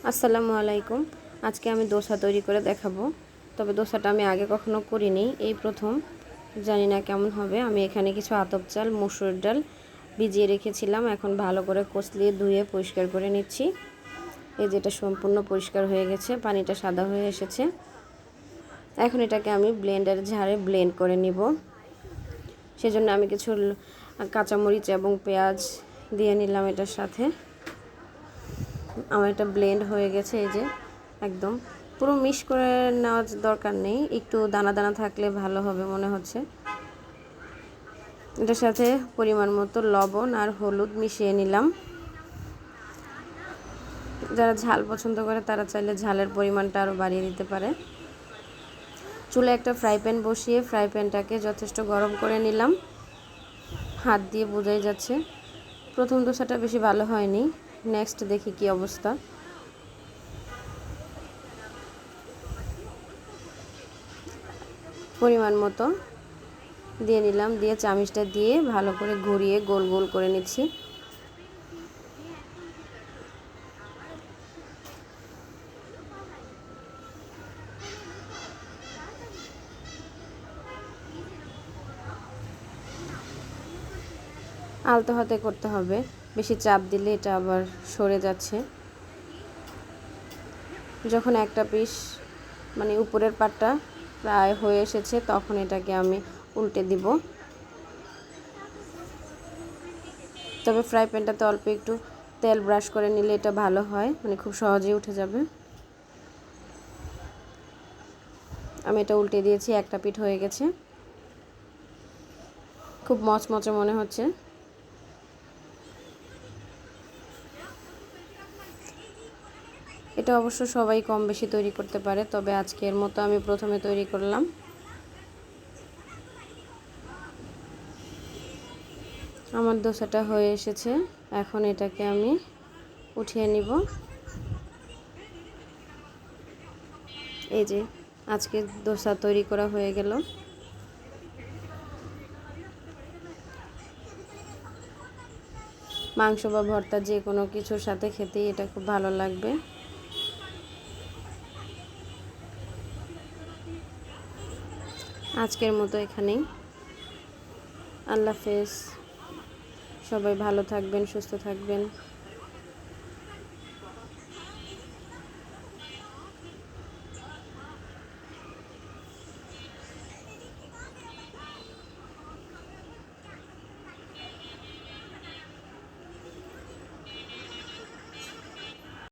আসসালামু আলাইকুম। আজকে আমি দোসা তৈরি করে দেখাবো। তবে দোসাটা আমি আগে কখনো করিনি, এই প্রথম। জানি না কেমন হবে। আমি এখানে কিছু আতপ চাল, মসুর ডাল ভিজিয়ে রেখেছিলাম। এখন ভালো করে কষলিয়ে ধুয়ে পরিষ্কার করে নিচ্ছি। এই যেটা সম্পূর্ণ পরিষ্কার হয়ে গেছে, পানিটা সাদা হয়ে এসেছে। এখন এটাকে আমি ব্লেন্ডার ঝাড়ে ব্লেন্ড করে নিব। সেজন্য আমি কিছু কাঁচামরিচ এবং পেঁয়াজ দিয়ে নিলাম এটার সাথে। আমার এটা ব্লেন্ড হয়ে গেছে। এই যে একদম পুরো মিক্স করে নেওয়ার দরকার নেই, একটু দানা দানা থাকলে ভালো হবে মনে হচ্ছে। এটার সাথে পরিমাণ মতো লবণ আর হলুদ মিশিয়ে নিলাম। যারা ঝাল পছন্দ করে তারা চাইলে ঝালের পরিমাণটা আরও বাড়িয়ে দিতে পারে। চুলে একটা ফ্রাই প্যান বসিয়ে ফ্রাই প্যানটাকে যথেষ্ট গরম করে নিলাম। হাত দিয়ে বোঝাই যাচ্ছে প্রথম দোসাটা বেশি ভালো হয়নি। নেক্সট দেখি কি অবস্থা। পরিমাণ মতো দিয়ে নিলাম, দিয়ে চামিচটা দিয়ে ভালো করে ঘুরিয়ে গোল গোল করে নিচ্ছি। আলতো হাতে করতে হবে, বেশি চাপ দিলে এটা আবার সরে যাচ্ছে। যখন একটা পিস মানে উপরের পাটটা প্রায় হয়ে এসেছে তখন এটাকে আমি উল্টে দিব। তবে ফ্রাই প্যানটাতে অল্প একটু তেল ব্রাশ করে নিলে এটা ভালো হয়, মানে খুব সহজেই উঠে যাবে। আমি এটা উল্টে দিয়েছি, একটা পিঠ হয়ে গেছে। খুব মচমচে মনে হচ্ছে। এটা অবশ্য সবাই কম বেশি তৈরি করতে পারে, তবে আজকের মতো আমি প্রথমে তৈরি করলাম। আমার দোসাটা হয়ে এসেছে, এখন এটাকে আমি উঠিয়ে নিব। এই যে আজকে দোসা তৈরি করা হয়ে গেল। মাংস বা ভর্তা যে কোনো কিছুর সাথে খেতেই এটা খুব ভালো লাগবে। আজকের মতো এখানেই। আল্লাহ হাফেজ। সবাই ভালো থাকবেন, সুস্থ থাকবেন।